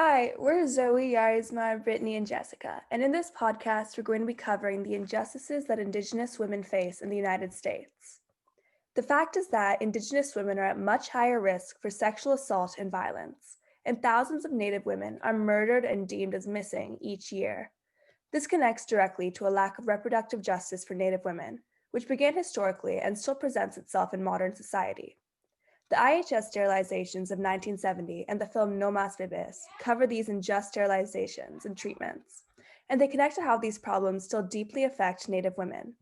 Hi, we're Zoe, Yarisma, Brittany, and Jessica, and in this podcast, we're going to be covering the injustices that Indigenous women face in the United States. The fact is that Indigenous women are at much higher risk for sexual assault and violence, and thousands of Native women are murdered and deemed as missing each year. This connects directly to a lack of reproductive justice for Native women, which began historically and still presents itself in modern society. The IHS sterilizations of 1970 and the film No Mas Bebés cover these unjust sterilizations and treatments, and they connect to how these problems still deeply affect Native women.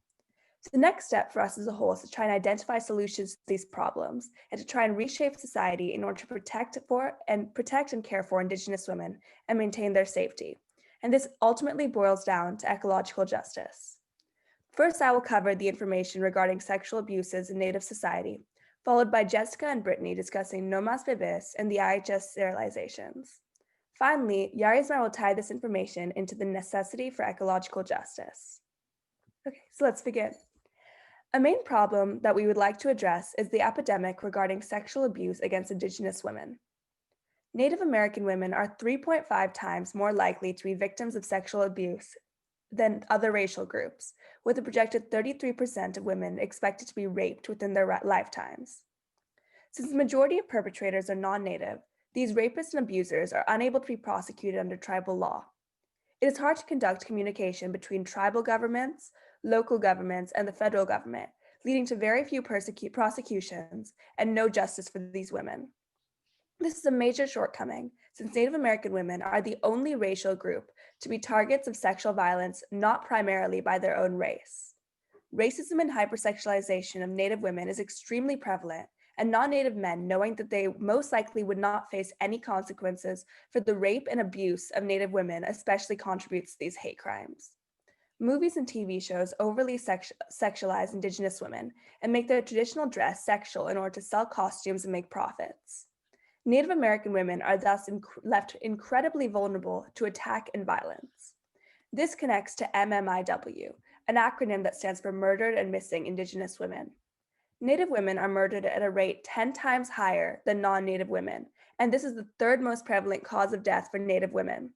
So the next step for us as a whole is to try and identify solutions to these problems and to try and reshape society in order to protect and care for Indigenous women and maintain their safety. And this ultimately boils down to ecological justice. First, I will cover the information regarding sexual abuses in Native society, followed by Jessica and Brittany discussing No Mas Bebés and the IHS sterilizations. Finally, Yarismar will tie this information into the necessity for ecological justice. Okay, so let's begin. A main problem that we would like to address is the epidemic regarding sexual abuse against Indigenous women. Native American women are 3.5 times more likely to be victims of sexual abuse than other racial groups, with a projected 33% of women expected to be raped within their lifetimes. Since the majority of perpetrators are non-Native, these rapists and abusers are unable to be prosecuted under tribal law. It is hard to conduct communication between tribal governments, local governments, and the federal government, leading to very few prosecutions and no justice for these women. This is a major shortcoming, since Native American women are the only racial group to be targets of sexual violence not primarily by their own race. Racism and hypersexualization of Native women is extremely prevalent, and non-Native men, knowing that they most likely would not face any consequences for the rape and abuse of Native women, especially contributes to these hate crimes. Movies and TV shows overly sexualize Indigenous women and make their traditional dress sexual in order to sell costumes and make profits. Native American women are thus left incredibly vulnerable to attack and violence. This connects to MMIW, an acronym that stands for Murdered and Missing Indigenous Women. Native women are murdered at a rate 10 times higher than non-Native women, and this is the third most prevalent cause of death for Native women.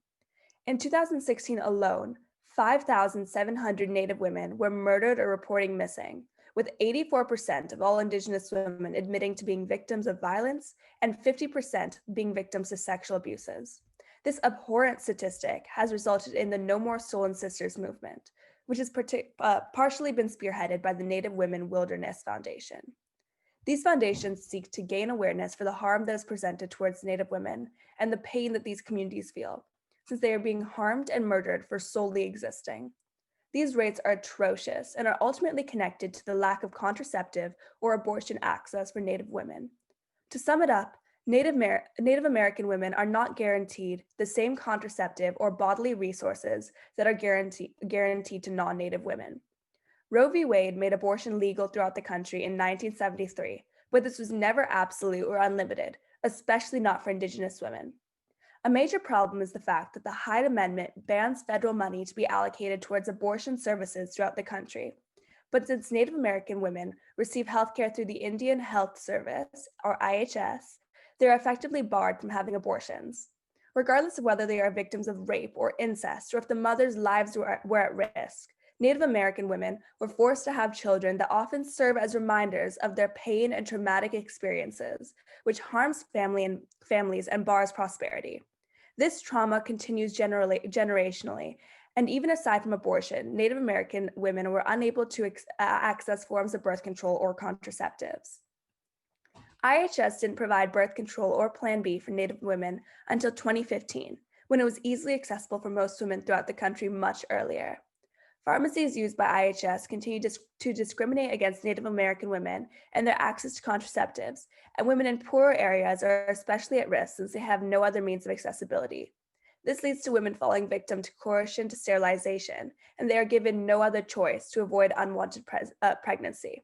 In 2016 alone, 5,700 Native women were murdered or reporting missing, with 84% of all Indigenous women admitting to being victims of violence and 50% being victims of sexual abuses. This abhorrent statistic has resulted in the No More Stolen Sisters movement, which has partially been spearheaded by the Native Women Wilderness Foundation. These foundations seek to gain awareness for the harm that is presented towards Native women and the pain that these communities feel, since they are being harmed and murdered for solely existing. These rates are atrocious and are ultimately connected to the lack of contraceptive or abortion access for Native women. To sum it up, Native American women are not guaranteed the same contraceptive or bodily resources that are guaranteed to non-Native women. Roe v. Wade made abortion legal throughout the country in 1973, but this was never absolute or unlimited, especially not for Indigenous women. A major problem is the fact that the Hyde Amendment bans federal money to be allocated towards abortion services throughout the country. But since Native American women receive healthcare through the Indian Health Service, or IHS, they are effectively barred from having abortions. Regardless of whether they are victims of rape or incest, or if the mother's lives were at risk, Native American women were forced to have children that often serve as reminders of their pain and traumatic experiences, which harms families and bars prosperity. This trauma continues generationally, and even aside from abortion, Native American women were unable to access forms of birth control or contraceptives. IHS didn't provide birth control or Plan B for Native women until 2015, when it was easily accessible for most women throughout the country much earlier. Pharmacies used by IHS continue to discriminate against Native American women and their access to contraceptives, and women in poorer areas are especially at risk since they have no other means of accessibility. This leads to women falling victim to coercion to sterilization, and they are given no other choice to avoid unwanted pregnancy.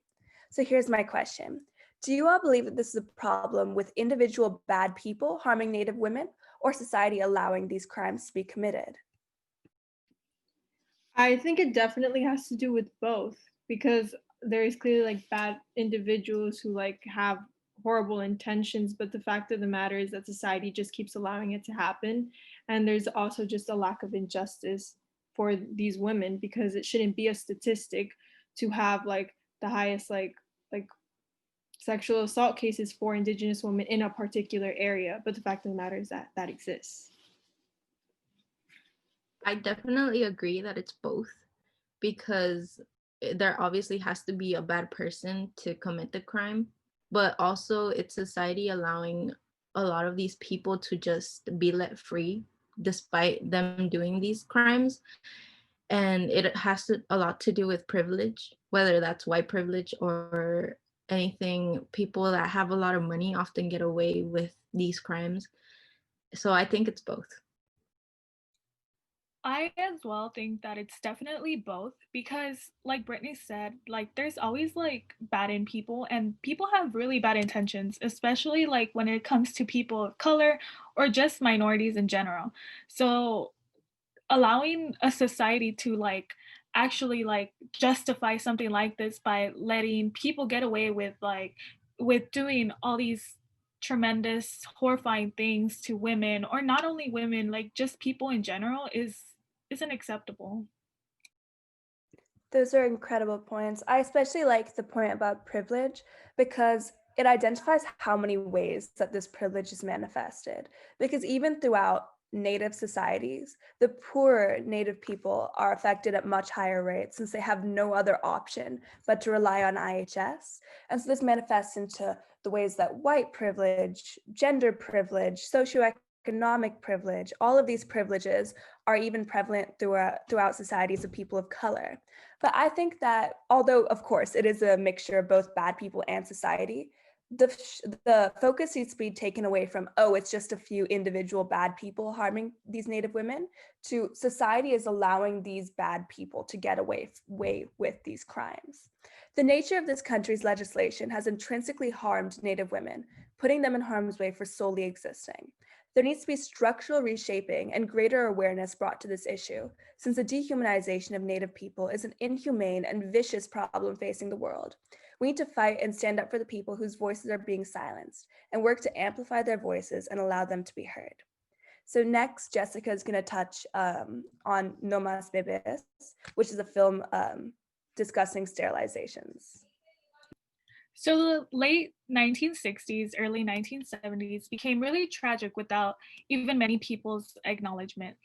So here's my question. Do you all believe that this is a problem with individual bad people harming Native women, or society allowing these crimes to be committed? I think it definitely has to do with both because there is clearly like bad individuals who like have horrible intentions, but the fact of the matter is that society just keeps allowing it to happen. And there's also just a lack of injustice for these women because it shouldn't be a statistic to have like the highest like sexual assault cases for Indigenous women in a particular area. But the fact of the matter is that that exists. I definitely agree that it's both because there obviously has to be a bad person to commit the crime, but also it's society allowing a lot of these people to just be let free despite them doing these crimes. And it has a lot to do with privilege, whether that's white privilege or anything. People that have a lot of money often get away with these crimes. So I think it's both. I as well think that it's definitely both because like Brittany said, like there's always like bad in people and people have really bad intentions, especially like when it comes to people of color or just minorities in general. So allowing a society to like actually like justify something like this by letting people get away with doing all these tremendous horrifying things to women or not only women like just people in general isn't acceptable. Those are incredible points. I especially like the point about privilege because it identifies how many ways that this privilege is manifested. Because even throughout Native societies, the poorer Native people are affected at much higher rates since they have no other option but to rely on IHS. And so this manifests into the ways that white privilege, gender privilege, socioeconomic privilege, all of these privileges are even prevalent throughout societies of people of color. But I think that although, of course, it is a mixture of both bad people and society, the focus needs to be taken away from, oh, it's just a few individual bad people harming these Native women, to society is allowing these bad people to get away with these crimes. The nature of this country's legislation has intrinsically harmed Native women, putting them in harm's way for solely existing. There needs to be structural reshaping and greater awareness brought to this issue, since the dehumanization of Native people is an inhumane and vicious problem facing the world. We need to fight and stand up for the people whose voices are being silenced and work to amplify their voices and allow them to be heard. So next, Jessica is going to touch on No Mas Bebés, which is a film discussing sterilizations. So the late 1960s, early 1970s became really tragic without even many people's acknowledgement.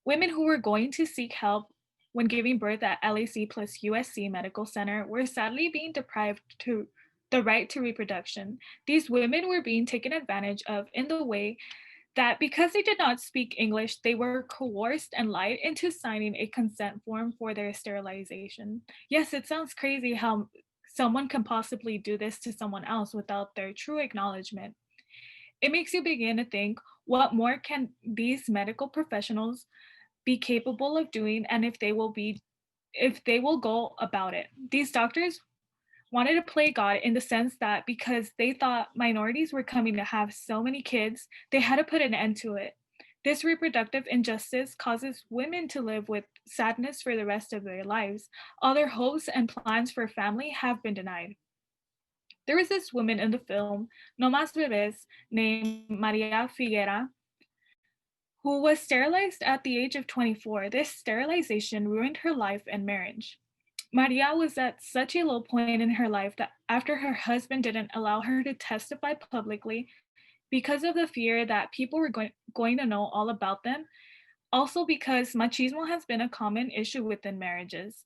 Women who were going to seek help when giving birth at LAC plus USC Medical Center were sadly being deprived to the right to reproduction. These women were being taken advantage of in the way that because they did not speak English, they were coerced and lied into signing a consent form for their sterilization. Yes, it sounds crazy how someone can possibly do this to someone else without their true acknowledgement. It makes you begin to think, what more can these medical professionals be capable of doing, and if they will go about it? These doctors wanted to play God in the sense that because they thought minorities were coming to have so many kids, they had to put an end to it. This reproductive injustice causes women to live with sadness for the rest of their lives. All their hopes and plans for a family have been denied. There was this woman in the film, No Mas Bebés, named Maria Figuera, who was sterilized at the age of 24. This sterilization ruined her life and marriage. Maria was at such a low point in her life that after her husband didn't allow her to testify publicly because of the fear that people were going to know all about them, also because machismo has been a common issue within marriages.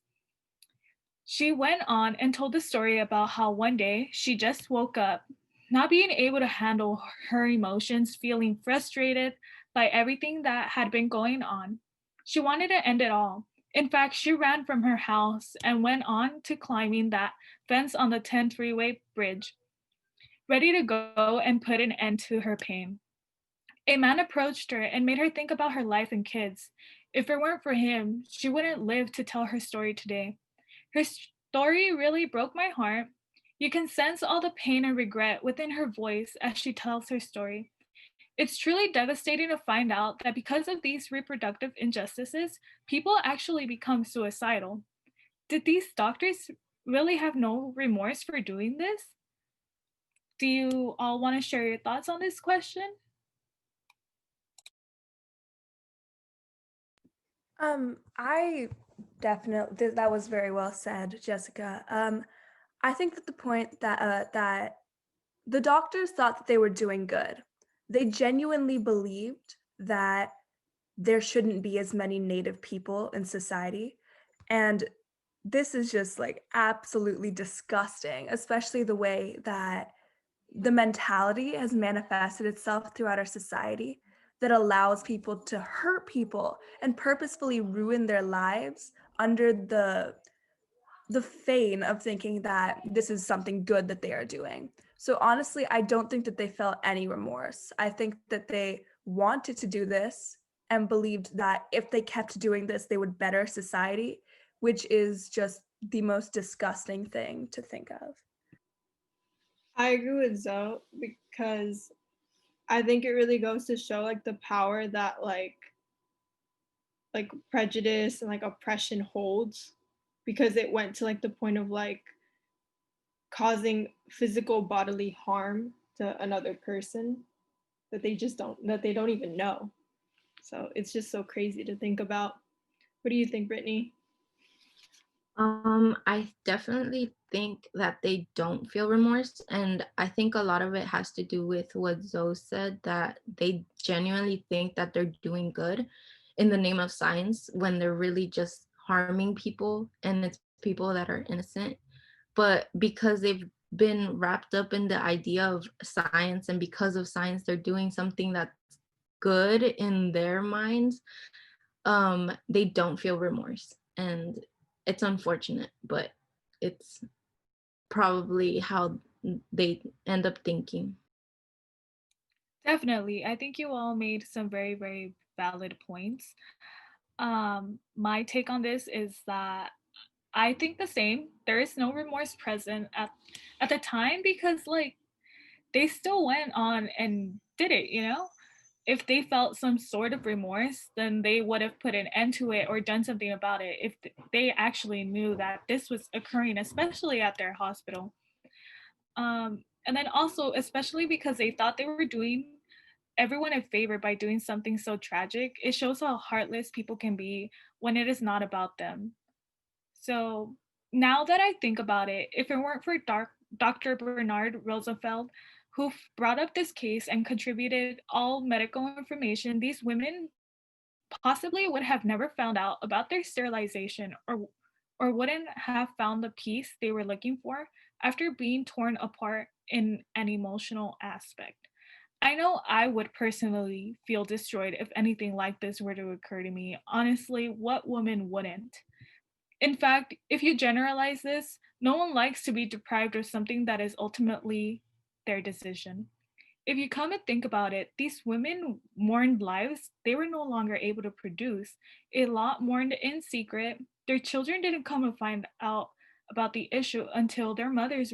She went on and told the story about how one day she just woke up, not being able to handle her emotions, feeling frustrated by everything that had been going on. She wanted to end it all. In fact, she ran from her house and went on to climbing that fence on the 10 freeway bridge, ready to go and put an end to her pain. A man approached her and made her think about her life and kids. If it weren't for him, she wouldn't live to tell her story today. Her story really broke my heart. You can sense all the pain and regret within her voice as she tells her story. It's truly devastating to find out that because of these reproductive injustices, people actually become suicidal. Did these doctors really have no remorse for doing this? Do you all want to share your thoughts on this question? I definitely that was very well said, Jessica. I think that the point that the doctors thought that they were doing good. They genuinely believed that there shouldn't be as many Native people in society, and this is just like absolutely disgusting, especially the way that the mentality has manifested itself throughout our society that allows people to hurt people and purposefully ruin their lives under the feign of thinking that this is something good that they are doing. So honestly, I don't think that they felt any remorse. I think that they wanted to do this and believed that if they kept doing this, they would better society, which is just the most disgusting thing to think of. I agree with Zoe because I think it really goes to show like the power that like prejudice and like oppression holds, because it went to like the point of like causing physical bodily harm to another person that they don't even know. So it's just so crazy to think about. What do you think, Brittany? I definitely think that they don't feel remorse, and I think a lot of it has to do with what Zoe said, that they genuinely think that they're doing good in the name of science when they're really just harming people, and it's people that are innocent. But because they've been wrapped up in the idea of science, and because of science, they're doing something that's good in their minds, they don't feel remorse. And it's unfortunate, but it's probably how they end up thinking. Definitely. I think you all made some very, very valid points. My take on this is that I think the same. There is no remorse present at the time because like they still went on and did it, you know? If they felt some sort of remorse, then they would have put an end to it or done something about it if they actually knew that this was occurring, especially at their hospital. And then also, especially because they thought they were doing everyone a favor by doing something so tragic, it shows how heartless people can be when it is not about them. So now that I think about it, if it weren't for Dr. Bernard Rosenfeld, who brought up this case and contributed all medical information, these women possibly would have never found out about their sterilization or wouldn't have found the peace they were looking for after being torn apart in an emotional aspect. I know I would personally feel destroyed if anything like this were to occur to me. Honestly, what woman wouldn't? In fact, if you generalize this, no one likes to be deprived of something that is ultimately their decision. If you come and think about it, these women mourned lives they were no longer able to produce. A lot mourned in secret. Their children didn't come and find out about the issue until their mothers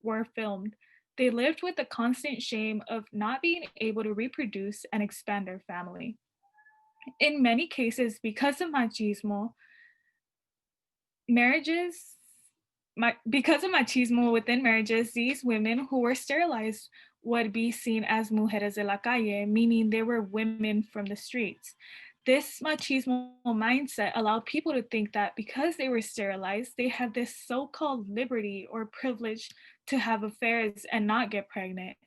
were filmed. They lived with the constant shame of not being able to reproduce and expand their family. In many cases, because of machismo, marriages because of machismo within marriages, these women who were sterilized would be seen as mujeres de la calle, meaning they were women from the streets. This machismo mindset allowed people to think that because they were sterilized, they had this so called liberty or privilege to have affairs and not get pregnant.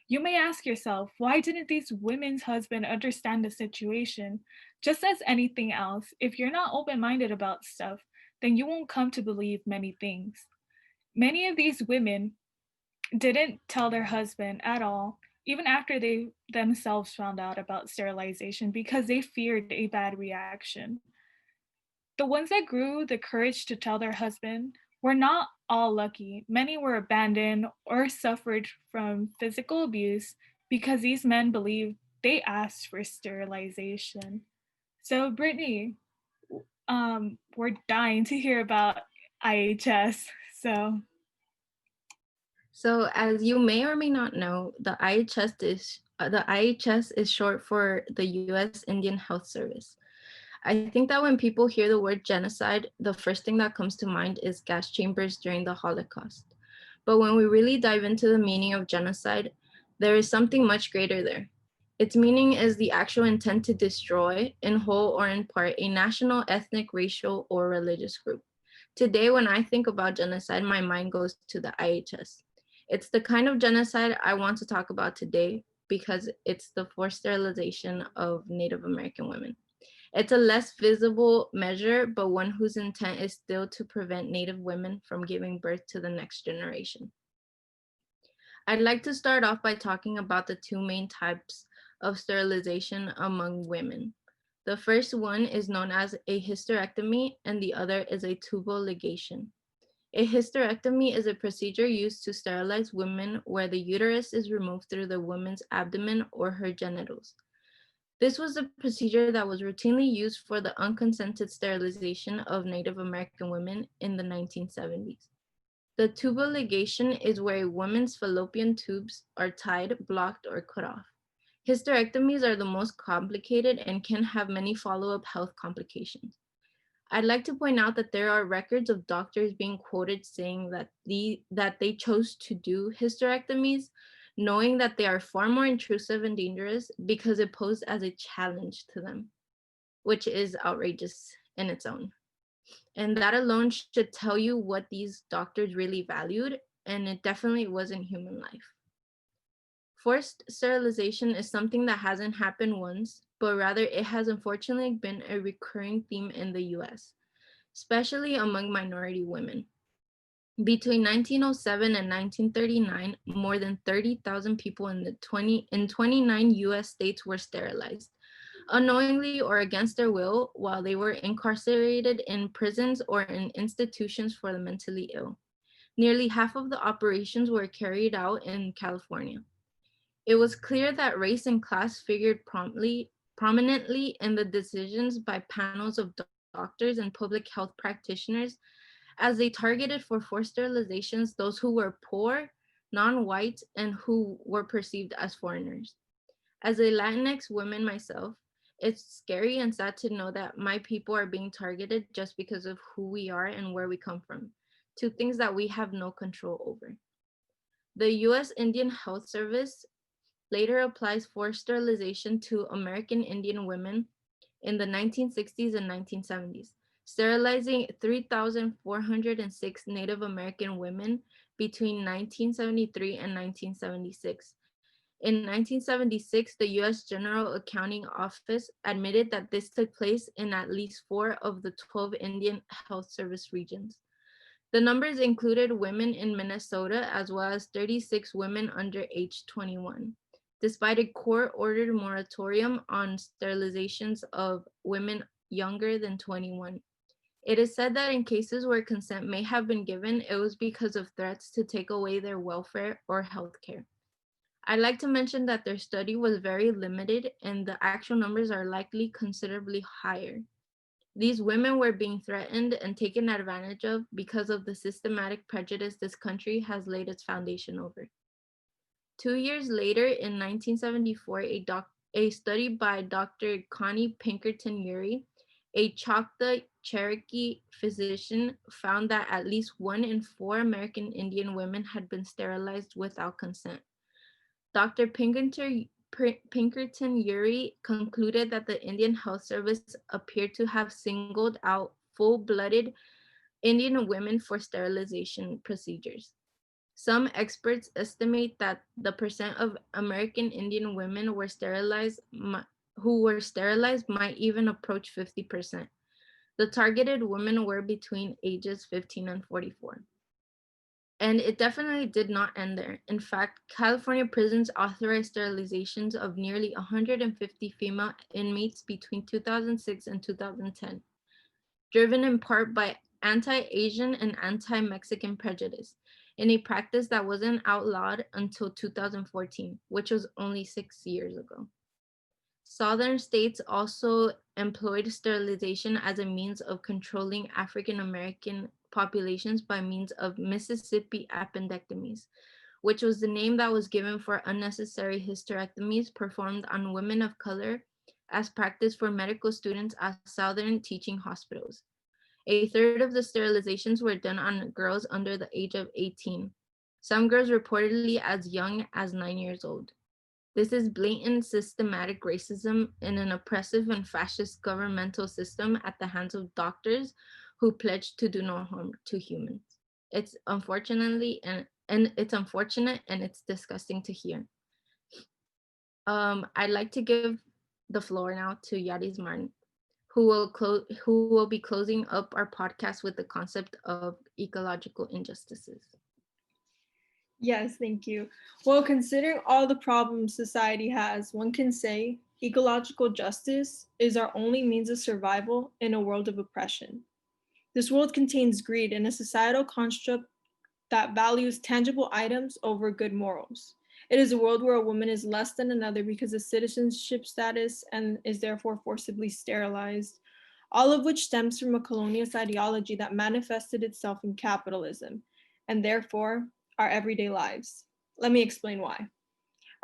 You may ask yourself, why didn't these women's husbands understand the situation? Just as anything else, if you're not open minded about stuff, then you won't come to believe many things. Many of these women didn't tell their husband at all, even after they themselves found out about sterilization, because they feared a bad reaction. The ones that grew the courage to tell their husband were not all lucky. Many were abandoned or suffered from physical abuse because these men believed they asked for sterilization. So, Brittany, we're dying to hear about IHS. So, As you may or may not know, the IHS is short for the U.S. Indian Health Service. I think that when people hear the word genocide, the first thing that comes to mind is gas chambers during the Holocaust. But when we really dive into the meaning of genocide, there is something much greater there. Its meaning is the actual intent to destroy, in whole or in part, a national, ethnic, racial, or religious group. Today, when I think about genocide, my mind goes to the IHS. It's the kind of genocide I want to talk about today because it's the forced sterilization of Native American women. It's a less visible measure, but one whose intent is still to prevent Native women from giving birth to the next generation. I'd like to start off by talking about the two main types of sterilization among women. The first one is known as a hysterectomy, and the other is a tubal ligation. A hysterectomy is a procedure used to sterilize women where the uterus is removed through the woman's abdomen or her genitals. This was a procedure that was routinely used for the unconsented sterilization of Native American women in the 1970s. The tubal ligation is where a woman's fallopian tubes are tied, blocked, or cut off. Hysterectomies are the most complicated and can have many follow-up health complications. I'd like to point out that there are records of doctors being quoted saying that they chose to do hysterectomies knowing that they are far more intrusive and dangerous because it posed as a challenge to them, which is outrageous in its own. And that alone should tell you what these doctors really valued, and it definitely wasn't human life. Forced sterilization is something that hasn't happened once, but rather it has unfortunately been a recurring theme in the US, especially among minority women. Between 1907 and 1939, more than 30,000 people in 29 US states were sterilized, unknowingly or against their will, while they were incarcerated in prisons or in institutions for the mentally ill. Nearly half of the operations were carried out in California. It was clear that race and class figured prominently in the decisions by panels of doctors and public health practitioners as they targeted for forced sterilizations those who were poor, non-white, and who were perceived as foreigners. As a Latinx woman myself, it's scary and sad to know that my people are being targeted just because of who we are and where we come from, two things that we have no control over. The U.S. Indian Health Service later applies forced sterilization to American Indian women in the 1960s and 1970s, sterilizing 3,406 Native American women between 1973 and 1976. In 1976, the U.S. General Accounting Office admitted that this took place in at least 4 of the 12 Indian Health Service regions. The numbers included women in Minnesota as well as 36 women under age 21, despite a court-ordered moratorium on sterilizations of women younger than 21. It is said that in cases where consent may have been given, it was because of threats to take away their welfare or health care. I'd like to mention that their study was very limited and the actual numbers are likely considerably higher. These women were being threatened and taken advantage of because of the systematic prejudice this country has laid its foundation over. 2 years later, in 1974, a study by Dr. Connie Pinkerton Urey, a Choctaw Cherokee physician, found that at least 1 in 4 American Indian women had been sterilized without consent. Dr. Pinkerton Urey concluded that the Indian Health Service appeared to have singled out full-blooded Indian women for sterilization procedures. Some experts estimate that the percent of American Indian women who were sterilized might even approach 50%. The targeted women were between ages 15 and 44. And it definitely did not end there. In fact, California prisons authorized sterilizations of nearly 150 female inmates between 2006 and 2010, driven in part by anti-Asian and anti-Mexican prejudice, in a practice that wasn't outlawed until 2014, which was only 6 years ago. Southern states also employed sterilization as a means of controlling African American populations by means of Mississippi appendectomies, which was the name that was given for unnecessary hysterectomies performed on women of color as practice for medical students at Southern teaching hospitals. A third of the sterilizations were done on girls under the age of 18. some girls reportedly as young as 9 years old. This is blatant systematic racism in an oppressive and fascist governmental system at the hands of doctors who pledge to do no harm to humans. It's unfortunately and it's unfortunate and it's disgusting to hear. I'd like to give the floor now to Yadis Martin, who will be closing up our podcast with the concept of ecological injustices. Yes, thank you. Well, considering all the problems society has, one can say ecological justice is our only means of survival in a world of oppression. This world contains greed and a societal construct that values tangible items over good morals. It is a world where a woman is less than another because of citizenship status and is therefore forcibly sterilized, all of which stems from a colonialist ideology that manifested itself in capitalism and therefore our everyday lives. Let me explain why.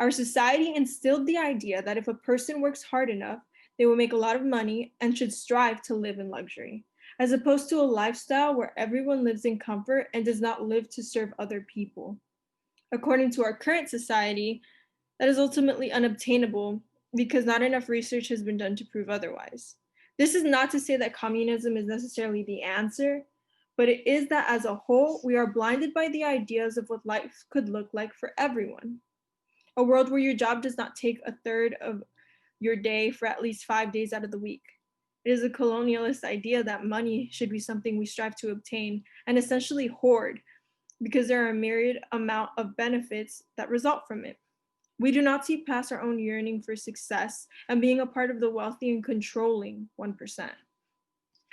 Our society instilled the idea that if a person works hard enough, they will make a lot of money and should strive to live in luxury, as opposed to a lifestyle where everyone lives in comfort and does not live to serve other people. According to our current society, that is ultimately unobtainable because not enough research has been done to prove otherwise. This is not to say that communism is necessarily the answer, but it is that as a whole, we are blinded by the ideas of what life could look like for everyone. A world where your job does not take a third of your day for at least 5 days out of the week. It is a colonialist idea that money should be something we strive to obtain and essentially hoard because there are a myriad amount of benefits that result from it. We do not see past our own yearning for success and being a part of the wealthy and controlling 1%.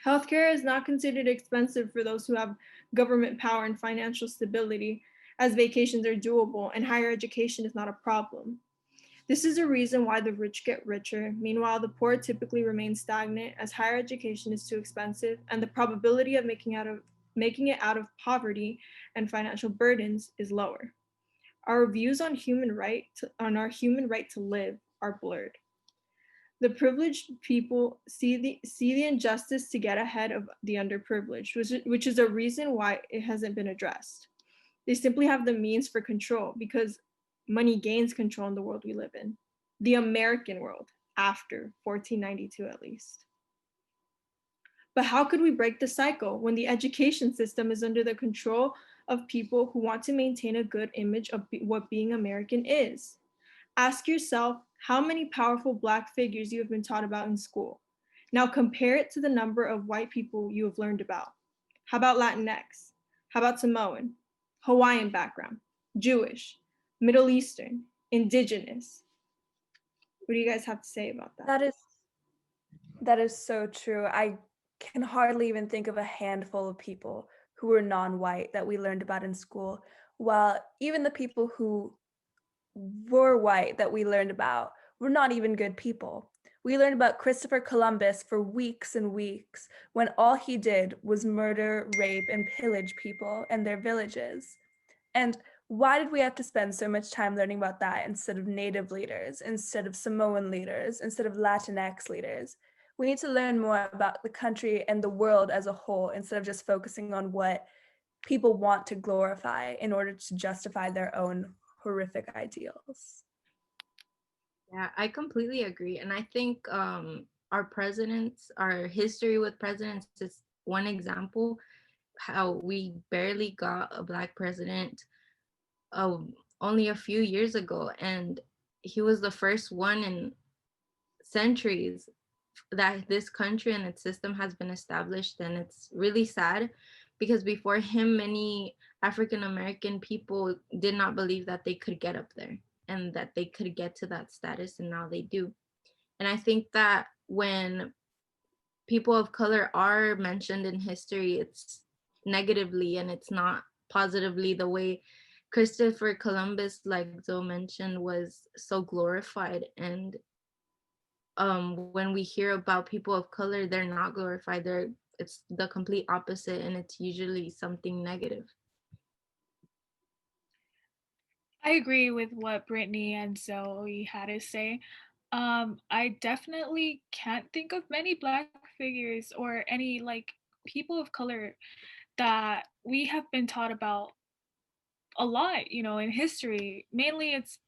Healthcare is not considered expensive for those who have government power and financial stability, as vacations are doable and higher education is not a problem. This is a reason why the rich get richer. Meanwhile, the poor typically remain stagnant as higher education is too expensive and the probability of making it out of poverty and financial burdens is lower. Our views on our human right to live are blurred. The privileged people see the injustice to get ahead of the underprivileged, which is a reason why it hasn't been addressed. They simply have the means for control because money gains control in the world we live in, the American world, after 1492 at least. But how could we break the cycle when the education system is under the control of people who want to maintain a good image of what being American is? Ask yourself how many powerful Black figures you have been taught about in school. Now compare it to the number of white people you have learned about. How about Latinx? How about Samoan? Hawaiian background, Jewish, Middle Eastern, Indigenous? What do you guys have to say about that? That is so true. I can hardly even think of a handful of people who were non-white that we learned about in school, while even the people who were white that we learned about were not even good people. We learned about Christopher Columbus for weeks and weeks when all he did was murder, rape, and pillage people and their villages. And why did we have to spend so much time learning about that instead of Native leaders, instead of Samoan leaders, instead of Latinx leaders? We need to learn more about the country and the world as a whole instead of just focusing on what people want to glorify in order to justify their own horrific ideals. Yeah, I completely agree. And I think our presidents, our history with presidents is one example how we barely got a Black president only a few years ago. And he was the first one in centuries that this country and its system has been established. And it's really sad because before him, many African American people did not believe that they could get up there and that they could get to that status, and now they do. And I think that when people of color are mentioned in history, it's negatively and it's not positively the way Christopher Columbus, like Zoe mentioned, was so glorified. And when we hear about people of color, they're not glorified. It's the complete opposite, and it's usually something negative. I agree with what Brittany and Zoe had to say. I definitely can't think of many Black figures or any like people of color that we have been taught about a lot, in history. Mainly it's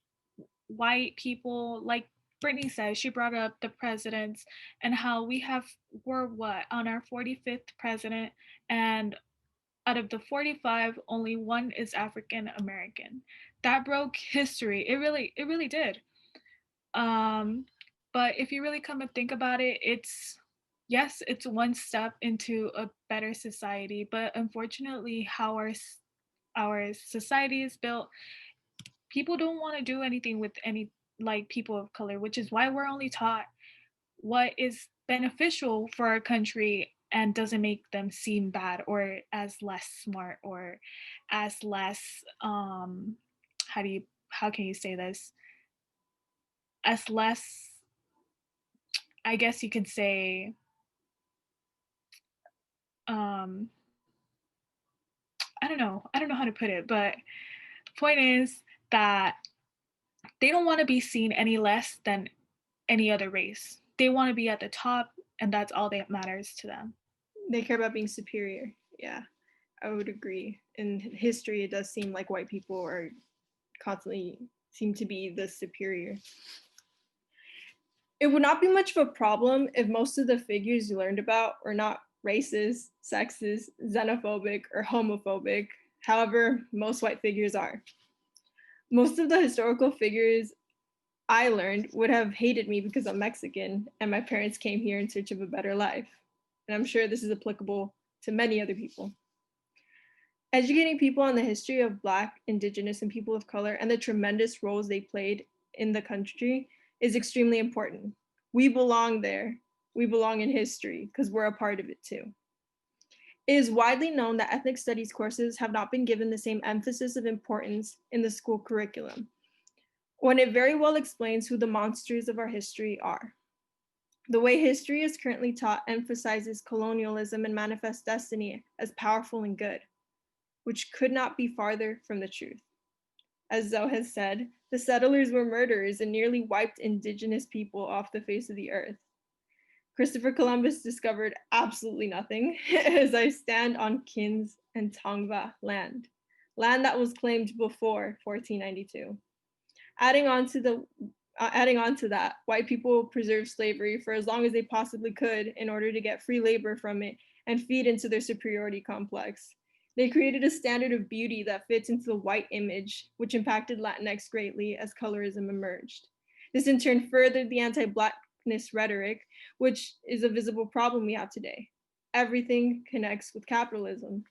white people, like Brittany said, she brought up the presidents and how we're what, on our 45th president, and out of the 45, only one is African American. That broke history. It really did. Um, but if you really come and think about it, yes, it's one step into a better society, but unfortunately, how our society is built, people don't want to do anything with any like people of color, which is why we're only taught what is beneficial for our country and doesn't make them seem bad or as less smart or as less how can you say this, as less, I guess you could say, um I don't know how to put it, but point is that they don't want to be seen any less than any other race. They want to be at the top, and that's all that matters to them. They care about being superior. Yeah, I would agree. In history, it does seem like white people are constantly seem to be the superior. It would not be much of a problem if most of the figures you learned about were not racist, sexist, xenophobic, or homophobic. However, most white figures are. Most of the historical figures I learned would have hated me because I'm Mexican and my parents came here in search of a better life. And I'm sure this is applicable to many other people. Educating people on the history of Black, Indigenous, and people of color and the tremendous roles they played in the country is extremely important. We belong there. We belong in history because we're a part of it too. It is widely known that ethnic studies courses have not been given the same emphasis of importance in the school curriculum, when it very well explains who the monsters of our history are. The way history is currently taught emphasizes colonialism and manifest destiny as powerful and good, which could not be farther from the truth. As Zoe has said, the settlers were murderers and nearly wiped indigenous people off the face of the earth. Christopher Columbus discovered absolutely nothing as I stand on Kins and Tongva land that was claimed before 1492. Adding on to that, white people preserved slavery for as long as they possibly could in order to get free labor from it and feed into their superiority complex. They created a standard of beauty that fits into the white image, which impacted Latinx greatly as colorism emerged. This in turn furthered the anti-Blackness rhetoric, which is a visible problem we have today. Everything connects with capitalism.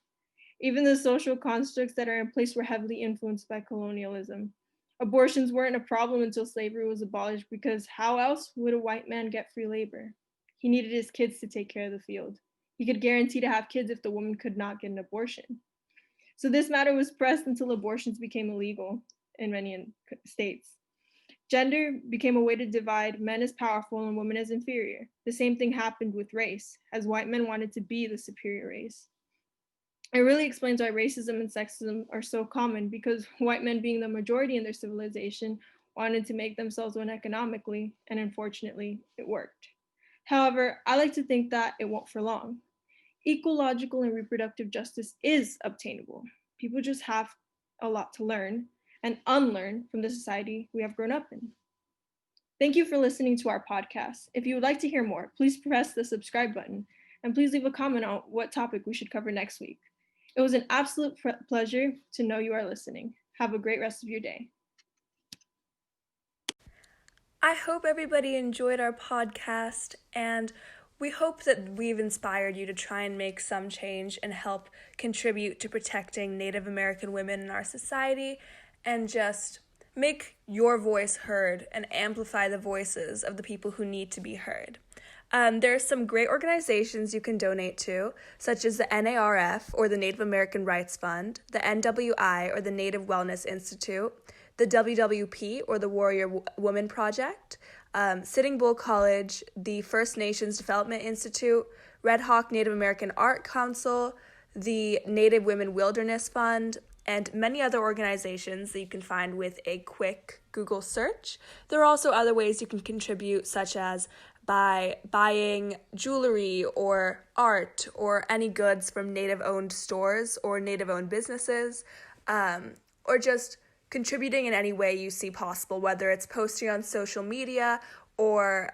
Even the social constructs that are in place were heavily influenced by colonialism. Abortions weren't a problem until slavery was abolished because how else would a white man get free labor? He needed his kids to take care of the field. He could guarantee to have kids if the woman could not get an abortion. So this matter was pressed until abortions became illegal in many states. Gender became a way to divide men as powerful and women as inferior. The same thing happened with race, as white men wanted to be the superior race. It really explains why racism and sexism are so common, because white men, being the majority in their civilization, wanted to make themselves win economically, and unfortunately, it worked. However, I like to think that it won't for long. Ecological and reproductive justice is obtainable. People just have a lot to learn and unlearn from the society we have grown up in. Thank you for listening to our podcast. If you would like to hear more, please press the subscribe button and please leave a comment on what topic we should cover next week. It was an absolute pleasure to know you are listening. Have a great rest of your day. I hope everybody enjoyed our podcast, and we hope that we've inspired you to try and make some change and help contribute to protecting Native American women in our society and just make your voice heard and amplify the voices of the people who need to be heard. There are some great organizations you can donate to, such as the NARF, or the Native American Rights Fund, the NWI, or the Native Wellness Institute, the WWP, or the Warrior Woman Project, Sitting Bull College, the First Nations Development Institute, Red Hawk Native American Art Council, the Native Women Wilderness Fund, and many other organizations that you can find with a quick Google search. There are also other ways you can contribute, such as by buying jewelry or art or any goods from Native-owned stores or Native-owned businesses, or just contributing in any way you see possible, whether it's posting on social media or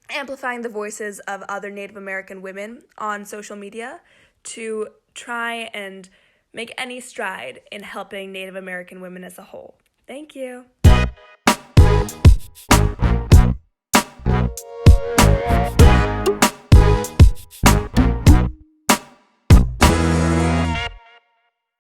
amplifying the voices of other Native American women on social media to try and make any stride in helping Native American women as a whole. Thank you.